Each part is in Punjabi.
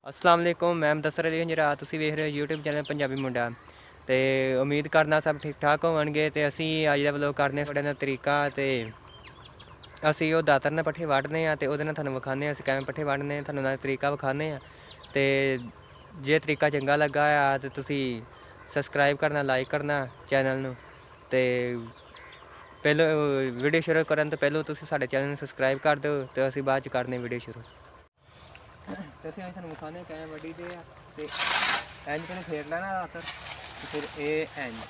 अस्सलाम वालेकुम मैं मुदस्सिर अली हंजरा ਤੁਸੀਂ ਵੇਖ ਰਹੇ ਹੋ YouTube ਚੈਨਲ ਪੰਜਾਬੀ ਮੁੰਡਾ ਤੇ ਉਮੀਦ ਕਰਨਾ ਸਭ ਠੀਕ ਠਾਕ ਹੋਣਗੇ ਤੇ ਅਸੀਂ ਅੱਜ ਦਾ ਵਲੋਗ ਕਰਨੇ ਤੁਹਾਡੇ ਨਾਲ ਤਰੀਕਾ ਤੇ ਅਸੀਂ ਉਹ ਦਾਤਰ ਨਾਲ ਪੱਠੇ ਵੱਢਦੇ ਆ ਤੇ ਉਹਦੇ ਨਾਲ ਤੁਹਾਨੂੰ ਵਿਖਾਉਂਦੇ ਆ ਅਸੀਂ ਕਿਵੇਂ ਪੱਠੇ ਵੱਢਦੇ ਆ ਤੁਹਾਨੂੰ ਨਾਲ ਤਰੀਕਾ ਵਿਖਾਉਂਦੇ ਆ ਤੇ ਜੇ ਤਰੀਕਾ ਚੰਗਾ ਲੱਗਾ ਆ ਤੇ ਤੁਸੀਂ ਸਬਸਕ੍ਰਾਈਬ ਕਰਨਾ ਲਾਈਕ ਕਰਨਾ ਚੈਨਲ ਨੂੰ ਤੇ ਪਹਿਲਾਂ ਵੀਡੀਓ ਸ਼ੁਰੂ ਕਰਨ ਤੋਂ ਪਹਿਲਾਂ ਤੁਸੀਂ ਸਾਡੇ ਚੈਨਲ ਨੂੰ ਸਬਸਕ੍ਰਾਈਬ ਕਰ ਦਿਓ ਤੇ ਅਸੀਂ ਬਾਅਦ ਚ ਕਰਦੇ ਵੀਡੀਓ ਸ਼ੁਰੂ ਤੇ ਅਸੀਂ ਅੱਜ ਤੁਹਾਨੂੰ ਵਿਖਾਉਂਦੇ ਕਿਵੇਂ ਵੱਢੀ ਦੇ ਆ ਤੇ ਇੰਜ ਤੈਨੂੰ ਫੇਰ ਲੈਣਾ ਦਾਤਰ ਤੇ ਫਿਰ ਇਹ ਇੰਜ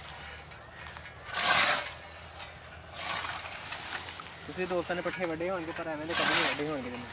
ਤੁਸੀਂ ਦੋਸਤਾਂ ਨੇ ਪੱਠੇ ਵੱਢੇ ਹੋਣਗੇ ਪਰ ਐਵੇਂ ਦੇ ਕਦੇ ਨਹੀਂ ਵੱਢੇ ਹੋਣਗੇ ਤੈਨੂੰ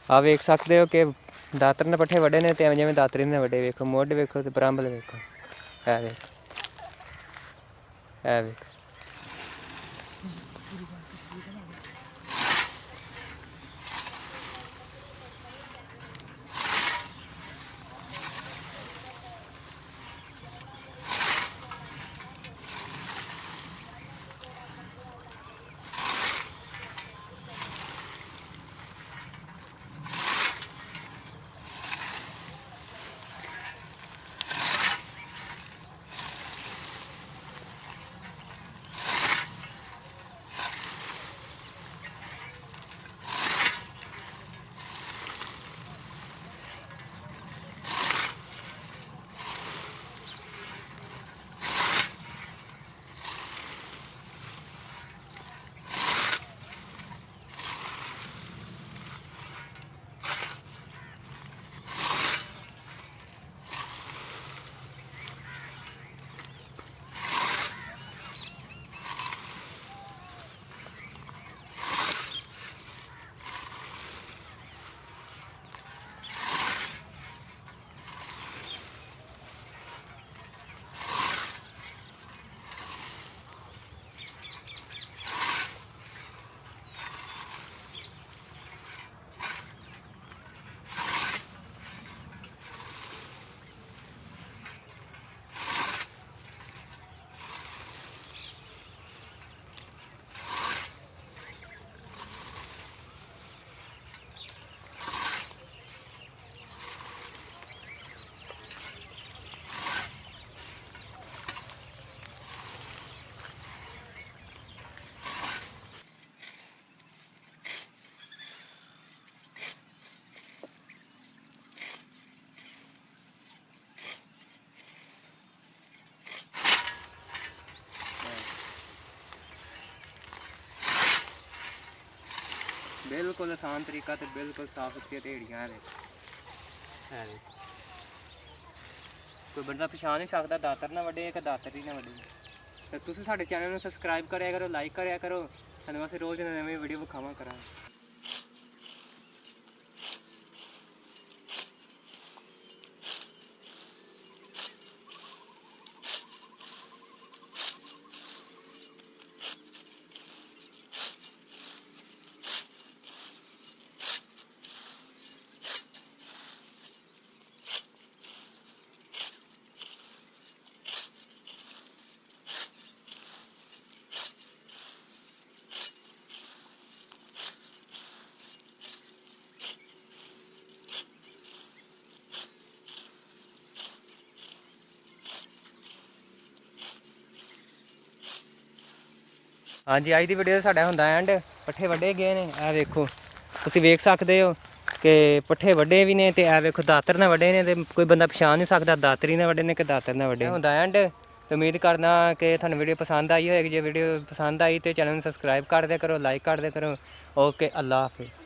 ਆ ਵੇਖ ਸਕਦੇ ਹੋ ਕਿ ਦਾਤਰ ਨੇ ਪੱਠੇ ਵੱਡੇ ਨੇ ਤੇ ਜਿਵੇਂ ਦਾਤਰੀ ਨੇ ਵੱਡੇ ਵੇਖੋ ਮੁੱਢ ਵੇਖੋ ਤੇ ਬਰਾਂਬਲ ਵੇਖੋ ਇਹ ਵੇਖ ਇਹ ਵੇਖ बिल्कुल आसान तरीका तो बिल्कुल साफ सुथरी ढेड़ियां है कोई बंदा पछाण नहीं सकता दातर ना वड्डे कि दातर ही ना वड्डे तो तुम साडे चैनल में सबसक्राइब करा करो लाइक करा करो थानू असीं रोज़ नवीं वीडियो विखावां करांगे। ਹਾਂਜੀ ਅੱਜ ਦੀ ਵੀਡੀਓ ਸਾਡਾ ਹੁੰਦਾ ਐਂਡ ਪੱਠੇ ਵੱਢੇ ਗਏ ਨੇ। ਇਹ ਵੇਖੋ ਤੁਸੀਂ ਵੇਖ ਸਕਦੇ ਹੋ ਕਿ ਪੱਠੇ ਵੱਡੇ ਵੀ ਨੇ ਤੇ ਇਹ ਵੇਖੋ ਦਾਤਰ ਨਾਲ ਵੱਡੇ ਨੇ ਤੇ ਕੋਈ ਬੰਦਾ ਪਛਾਣ ਨਹੀਂ ਸਕਦਾ ਦਾਤਰੀ ਨਾਲ ਵੱਡੇ ਨੇ ਕਿ ਦਾਤਰ ਨਾਲ ਵੱਡੇ ਹੁੰਦਾ ਐਂਡ। ਤੇ ਉਮੀਦ ਕਰਨਾ ਕਿ ਤੁਹਾਨੂੰ ਵੀਡੀਓ ਪਸੰਦ ਆਈ ਹੋਏਗੀ। ਜੇ ਵੀਡੀਓ ਪਸੰਦ ਆਈ ਤੇ ਚੈਨਲ ਨੂੰ ਸਬਸਕ੍ਰਾਈਬ ਕਰ ਦਿਆ ਕਰੋ, ਲਾਈਕ ਕਰ ਦਿਆ ਕਰੋ। ਓਕੇ, ਅੱਲਾ ਹਾਫਿਜ਼।